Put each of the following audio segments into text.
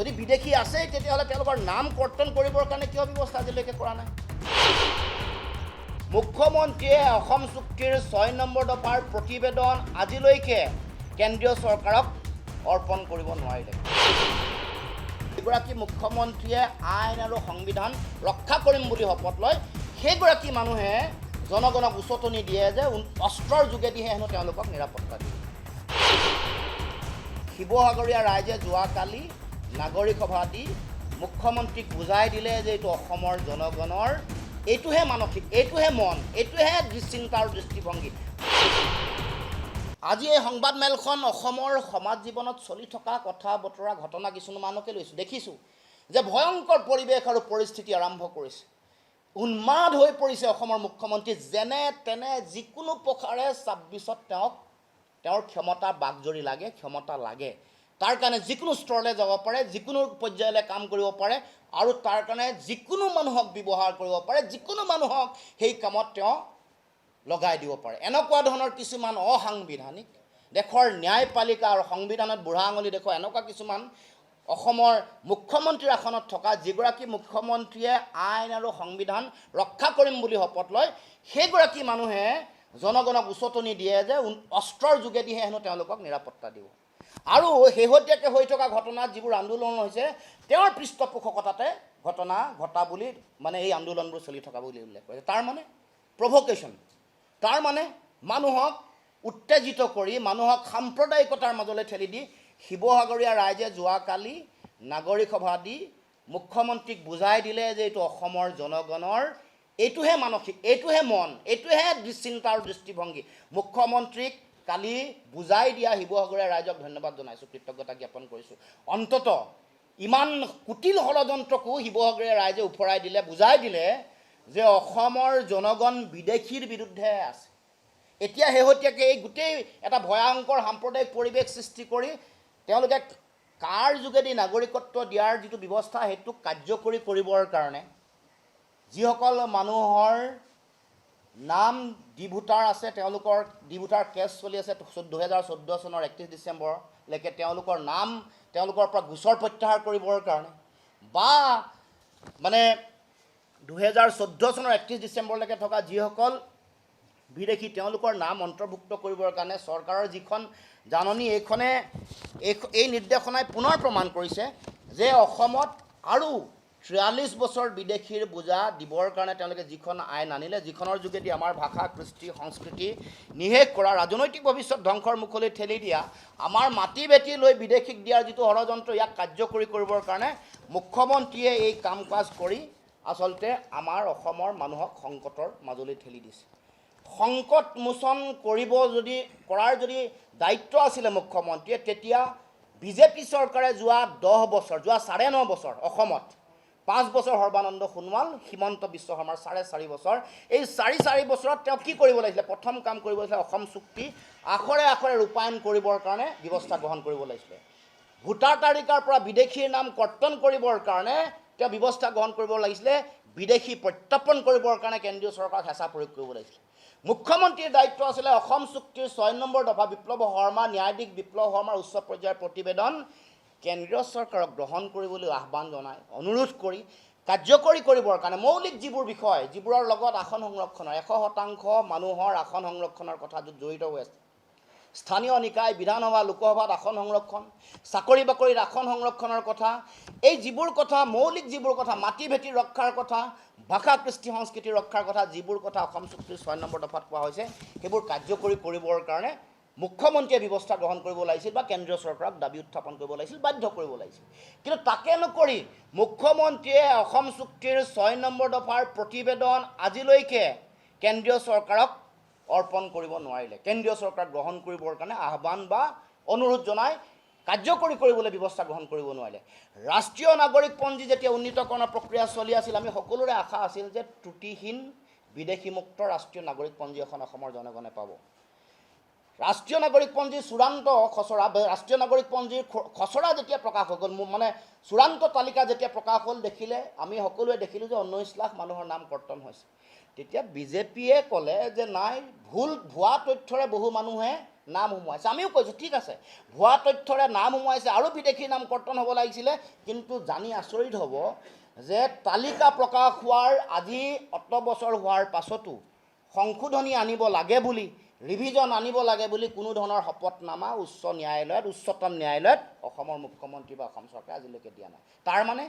যদি বিদেশী আছে তেতিয়াহ'লে তেওঁলোকৰ নাম কৰ্তন কৰিবৰ কাৰণে কিয় ব্যৱস্থা আজিলৈকে কৰা নাই? মুখ্যমন্ত্ৰীয়ে অসম চুক্তিৰ 6 নম্বৰ দফাৰ প্ৰতিবেদন আজিলৈকে কেন্দ্ৰীয় চৰকাৰক অৰ্পণ কৰিব নোৱাৰিলে। এগৰাকী মুখ্যমন্ত্ৰীয়ে আইন আৰু সংবিধান ৰক্ষা কৰিম বুলি শপত লয়, সেইগৰাকী মানুহে জনগণক উচতনি দিয়ে যে অস্ত্ৰৰ যোগেদিহে হেনো তেওঁলোকক নিৰাপত্তা দিয়ে। শিৱসাগৰীয়া ৰাইজে যোৱাকালি নাগৰিক সভা দি মুখ্যমন্ত্ৰীক বুজাই দিলে যে এইটো অসমৰ জনগণৰ এইটোহে মানসিক, এইটোহে মন, এইটোহে চিন্তা আৰু দৃষ্টিভংগী। আজি এই সংবাদমেলখন অসমৰ সমাজ জীৱনত চলি থকা কথা বতৰা ঘটনা কিছুমানকে লৈছোঁ। দেখিছোঁ যে ভয়ংকৰ পৰিৱেশ আৰু পৰিস্থিতি আৰম্ভ কৰিছে। উন্মাদ হৈ পৰিছে অসমৰ মুখ্যমন্ত্ৰী, যেনে তেনে যিকোনো প্ৰকাৰে 26ত তেওঁৰ ক্ষমতা বাগজৰি লাগে, ক্ষমতা লাগে। তাৰ কাৰণে যিকোনো স্তৰলৈ যাব পাৰে, যিকোনো পৰ্যায়লৈ কাম কৰিব পাৰে আৰু তাৰ কাৰণে যিকোনো মানুহক ব্যৱহাৰ কৰিব পাৰে, যিকোনো মানুহক সেই কামত তেওঁ লগাই দিব পাৰে। এনেকুৱা ধৰণৰ কিছুমান অসাংবিধানিক, দেশৰ ন্যায়পালিকা আৰু সংবিধানত বুঢ়া আঙুলি দেখুওৱা এনেকুৱা কিছুমান অসমৰ মুখ্যমন্ত্ৰীৰ আসনত থকা যিগৰাকী মুখ্যমন্ত্ৰীয়ে আইন আৰু সংবিধান ৰক্ষা কৰিম বুলি শপত লয়, সেইগৰাকী মানুহে জনগণক উচতনি দিয়ে যে অস্ত্ৰৰ যোগেদিহে হেনো তেওঁলোকক নিৰাপত্তা দিব। আৰু শেহতীয়াকৈ হৈ থকা ঘটনাত যিবোৰ আন্দোলন হৈছে, তেওঁৰ পৃষ্ঠপোষকতাতে ঘটনা ঘটা বুলি মানে এই আন্দোলনবোৰ চলি থকা বুলি উল্লেখ কৰিছে। তাৰ মানে প্ৰভোকেশ্যন, তাৰ মানে মানুহক উত্তেজিত কৰি, মানুহক সাম্প্ৰদায়িকতাৰ মাজলৈ ঠেলি দি শিৱসাগৰীয়া ৰাইজে যোৱাকালি নাগৰিক সভা দি মুখ্যমন্ত্ৰীক বুজাই দিলে যে এইটো অসমৰ জনগণৰ এইটোহে মানসিক, এইটোহে মন, এইটোহে চিন্তা আৰু দৃষ্টিভংগী। মুখ্যমন্ত্ৰীক কালি বুজাই দিয়া শিৱসাগৰীয়া ৰাইজক ধন্যবাদ জনাইছোঁ, কৃতজ্ঞতা জ্ঞাপন কৰিছোঁ। অন্তত ইমান কুটিল ষড়যন্ত্ৰকো শিৱসাগৰীয়া ৰাইজে উফৰাই দিলে, বুজাই দিলে যে অসমৰ জনগণ বিদেশীৰ বিৰুদ্ধে আছে। এতিয়া শেহতীয়াকৈ এই গোটেই এটা ভয়ংকৰ সাম্প্ৰদায়িক পৰিৱেশ সৃষ্টি কৰি তেওঁলোকে কাৰ যোগেদি নাগৰিকত্ব দিয়াৰ যিটো ব্যৱস্থা সেইটো কাৰ্যকৰী কৰিবৰ কাৰণে যিসকল মানুহৰ নাম ডি ভোটাৰ আছে, তেওঁলোকৰ ডি ভোটাৰ কেছ চলি আছে 2014 চনৰ 31 ডিচেম্বৰলৈকে, তেওঁলোকৰ নাম তেওঁলোকৰ পৰা গোচৰ প্ৰত্যাহাৰ কৰিবৰ কাৰণে বা মানে 2014 চনৰ 31 ডিচেম্বৰলৈকে থকা যিসকল বিদেশী তেওঁলোকৰ নাম অন্তৰ্ভুক্ত কৰিবৰ কাৰণে চৰকাৰৰ যিখন জাননী, এই নিৰ্দেশনাই পুনৰ প্ৰমাণ কৰিছে যে অসমত আৰু 43 বছৰ বিদেশীৰ বোজা দিবৰ কাৰণে তেওঁলোকে যিখন আইন আনিলে, যিখনৰ যোগেদি আমাৰ ভাষা, কৃষ্টি, সংস্কৃতি নিশেষ কৰা, ৰাজনৈতিক ভৱিষ্যত ধ্বংসৰ মুখলৈ ঠেলি দিয়া, আমাৰ মাটি বেটি লৈ বিদেশীক দিয়াৰ যিটো ষড়যন্ত্ৰ, ইয়াক কাৰ্যকৰী কৰিবৰ কাৰণে মুখ্যমন্ত্ৰীয়ে এই কাম কাজ কৰি আচলতে আমাৰ অসমৰ মানুহক সংকটৰ মাজলৈ ঠেলি দিছে। সংকট মোচন কৰাৰ যদি দায়িত্ব আছিলে মুখ্যমন্ত্ৰীয়ে, তেতিয়া বিজেপি চৰকাৰে যোৱা 10 বছৰ, যোৱা 9.5 বছৰ অসমত 5 বছৰ সৰ্বানন্দ সোণোৱাল, হিমন্ত বিশ্ব শৰ্মাৰ 4.5 বছৰ, এই 4.5 বছৰত তেওঁ কি কৰিব লাগিছিলে? প্ৰথম কাম কৰিব লাগিছিলে অসম চুক্তি আখৰে আখৰে ৰূপায়ণ কৰিবৰ কাৰণে ব্যৱস্থা গ্ৰহণ কৰিব লাগিছিলে। ভোটাৰ তালিকাৰ পৰা বিদেশীৰ নাম কৰ্তন কৰিবৰ কাৰণে তেওঁ ব্যৱস্থা গ্ৰহণ কৰিব লাগিছিলে। বিদেশী প্ৰত্যাৰ্পণ কৰিবৰ কাৰণে কেন্দ্ৰীয় চৰকাৰক হেঁচা প্ৰয়োগ কৰিব লাগিছিলে। মুখ্যমন্ত্ৰীৰ দায়িত্ব আছিলে অসম চুক্তিৰ 6 নম্বৰ দফা বিপ্লৱ শৰ্মা, ন্যায়াধীশ বিপ্লৱ শৰ্মাৰ উচ্চ পৰ্যায়ৰ প্ৰতিবেদন কেন্দ্ৰীয় চৰকাৰক গ্ৰহণ কৰিবলৈ আহ্বান জনাই, অনুৰোধ কৰি কাৰ্যকৰী কৰিবৰ কাৰণে মৌলিক যিবোৰ বিষয়, যিবোৰৰ লগত আসন সংৰক্ষণৰ 100% মানুহৰ আসন সংৰক্ষণৰ কথা জড়িত হৈ আছে, স্থানীয় নিকায়, বিধানসভা, লোকসভাত আসন সংৰক্ষণ, চাকৰি বাকৰিত আসন সংৰক্ষণৰ কথা, এই যিবোৰ কথা, মৌলিক যিবোৰ কথা, মাটি ভেটি ৰক্ষাৰ কথা, ভাষা, কৃষ্টি, সংস্কৃতি ৰক্ষাৰ কথা, যিবোৰ কথা অসম চুক্তিৰ 6 নম্বৰ দফাত কোৱা হৈছে, সেইবোৰ কাৰ্যকৰী কৰিবৰ কাৰণে মুখ্যমন্ত্ৰীয়ে ব্যৱস্থা গ্ৰহণ কৰিব লাগিছিল বা কেন্দ্ৰীয় চৰকাৰক দাবী উত্থাপন কৰিব লাগিছিল, বাধ্য কৰিব লাগিছিল। কিন্তু তাকে নকৰি মুখ্যমন্ত্ৰীয়ে অসম চুক্তিৰ 6 নম্বৰ দফাৰ প্ৰতিবেদন আজিলৈকে কেন্দ্ৰীয় চৰকাৰক অৰ্পণ কৰিব নোৱাৰিলে। কেন্দ্ৰীয় চৰকাৰ গ্ৰহণ কৰিবৰ কাৰণে আহ্বান বা অনুৰোধ জনাই কাৰ্যকৰী কৰিবলৈ ব্যৱস্থা গ্ৰহণ কৰিব নোৱাৰিলে। ৰাষ্ট্ৰীয় নাগৰিকপঞ্জী যেতিয়া উন্নীতকৰণৰ প্ৰক্ৰিয়া চলি আছিল, আমি সকলোৰে আশা আছিল যে ত্ৰুটিহীন বিদেশীমুক্ত ৰাষ্ট্ৰীয় নাগৰিকপঞ্জী এখন অসমৰ জনগণে পাব। ৰাষ্ট্ৰীয় নাগৰিকপঞ্জীৰ চূড়ান্ত খচৰা, ৰাষ্ট্ৰীয় নাগৰিকপঞ্জীৰ খচৰা যেতিয়া প্ৰকাশ হৈ গ'ল, মানে চূড়ান্ত তালিকা যেতিয়া প্ৰকাশ হ'ল, দেখিলে আমি সকলোৱে দেখিলোঁ যে 19 লাখ মানুহৰ নাম কৰ্তন হৈছে। তেতিয়া বিজেপিয়ে ক'লে যে নাই, ভুৱা তথ্যৰে বহু মানুহে নাম সোমোৱাইছে। আমিও কৈছোঁ ঠিক আছে, ভুৱা তথ্যৰে নাম সোমোৱাইছে আৰু বিদেশী নাম কৰ্তন হ'ব লাগিছিলে, কিন্তু জানি আচৰিত হ'ব যে তালিকা প্ৰকাশ হোৱাৰ আজি অত বছৰ হোৱাৰ পাছতো সংশোধনী আনিব লাগে বুলি, ৰিভিজন আনিব লাগে বুলি কোনো ধৰণৰ শপতনামা উচ্চতম ন্যায়ালয়ত অসমৰ মুখ্যমন্ত্ৰী বা অসম চৰকাৰে আজিলৈকে দিয়া নাই। তাৰ মানে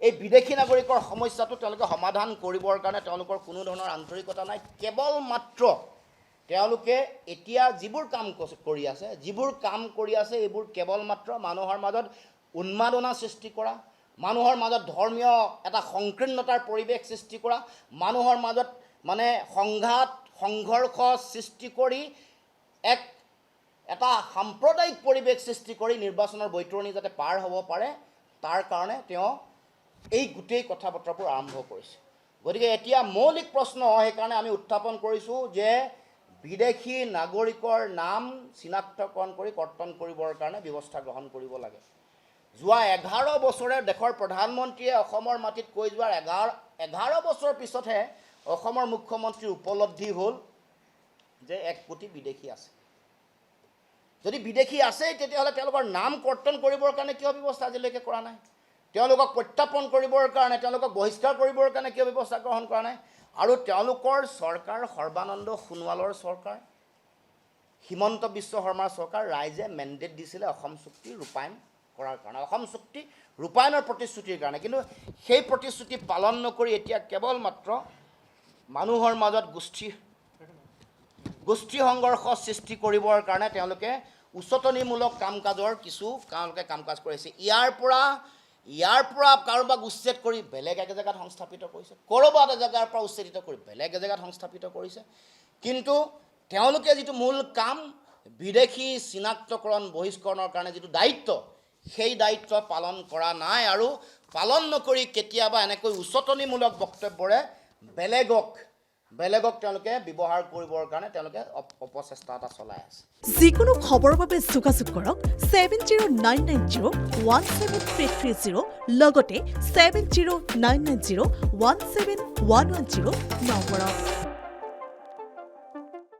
এই বিদেশী নাগৰিকৰ সমস্যাটো তেওঁলোকে সমাধান কৰিবৰ কাৰণে তেওঁলোকৰ কোনো ধৰণৰ আন্তৰিকতা নাই। কেৱল মাত্ৰ তেওঁলোকে এতিয়া যিবোৰ কাম কৰি আছে এইবোৰ কেৱল মাত্ৰ মানুহৰ মাজত উন্মাদনা সৃষ্টি কৰা, মানুহৰ মাজত ধৰ্মীয় এটা সংকীৰ্ণতাৰ পৰিৱেশ সৃষ্টি কৰা, মানুহৰ মাজত মানে সংঘৰ্ষ সৃষ্টি কৰি এটা সাম্প্ৰদায়িক পৰিৱেশ সৃষ্টি কৰি নিৰ্বাচনৰ বৈতৰণি যাতে পাৰ হ'ব পাৰে, তাৰ কাৰণে তেওঁ এই গোটেই কথা বতৰাবোৰ আৰম্ভ কৰিছে। গতিকে এতিয়া মৌলিক প্ৰশ্ন সেইকাৰণে আমি উত্থাপন কৰিছোঁ যে বিদেশী নাগৰিকৰ নাম চিনাক্তকৰণ কৰি কৰ্তন কৰিবৰ কাৰণে ব্যৱস্থা গ্ৰহণ কৰিব লাগে। যোৱা 11 বছৰে দেশৰ প্ৰধানমন্ত্ৰীয়ে অসমৰ মাটিত কৈ যোৱাৰ 11 বছৰ পিছতহে অসমৰ মুখ্যমন্ত্ৰীৰ উপলব্ধি হ'ল যে 1 কোটি বিদেশী আছে। যদি বিদেশী আছেই তেতিয়াহ'লে তেওঁলোকৰ নাম কৰ্তন কৰিবৰ কাৰণে কিয় ব্যৱস্থা আজিলৈকে কৰা নাই? তেওঁলোকক প্ৰত্যাপন কৰিবৰ কাৰণে, তেওঁলোকক বহিষ্কাৰ কৰিবৰ কাৰণে কিয় ব্যৱস্থা গ্ৰহণ কৰা নাই? আৰু তেওঁলোকৰ চৰকাৰ সৰ্বানন্দ সোণোৱালৰ চৰকাৰ, হিমন্ত বিশ্ব শৰ্মাৰ চৰকাৰ, ৰাইজে মেণ্ডেট দিছিলে অসম চুক্তি ৰূপায়ণ কৰাৰ কাৰণে, অসম চুক্তি ৰূপায়ণৰ প্ৰতিশ্ৰুতিৰ কাৰণে। কিন্তু সেই প্ৰতিশ্ৰুতি পালন নকৰি এতিয়া কেৱল মাত্ৰ মানুহৰ মাজত গোষ্ঠী সংঘৰ্ষ সৃষ্টি কৰিবৰ কাৰণে তেওঁলোকে উচতনিমূলক কাম-কাজৰ তেওঁলোকে কাম-কাজ কৰিছে। ইয়াৰ পৰা কাৰোবাক উচ্ছেদ কৰি বেলেগ এক জেগাত সংস্থাপিত কৰিছে, ক'ৰবাত এজেগাৰ পৰা উচ্ছেদিত কৰি বেলেগ এজেগাত সংস্থাপিত কৰিছে। কিন্তু তেওঁলোকে যিটো মূল কাম বিদেশী চিনাক্তকৰণ বহিষ্কৰণৰ কাৰণে যিটো দায়িত্ব, সেই দায়িত্ব পালন কৰা নাই। আৰু পালন নকৰি কেতিয়াবা এনেকৈ উচতনিমূলক বক্তব্যৰে বেলেগক তেওঁলোকে ব্যৱহাৰ কৰিবৰ কাৰণে তেওঁলোকে অপচেষ্টা এটা চলাই আছে। যিকোনো খবৰৰ বাবে যোগাযোগ কৰক 7099017330 লগতে 7099017110 নম্বৰত।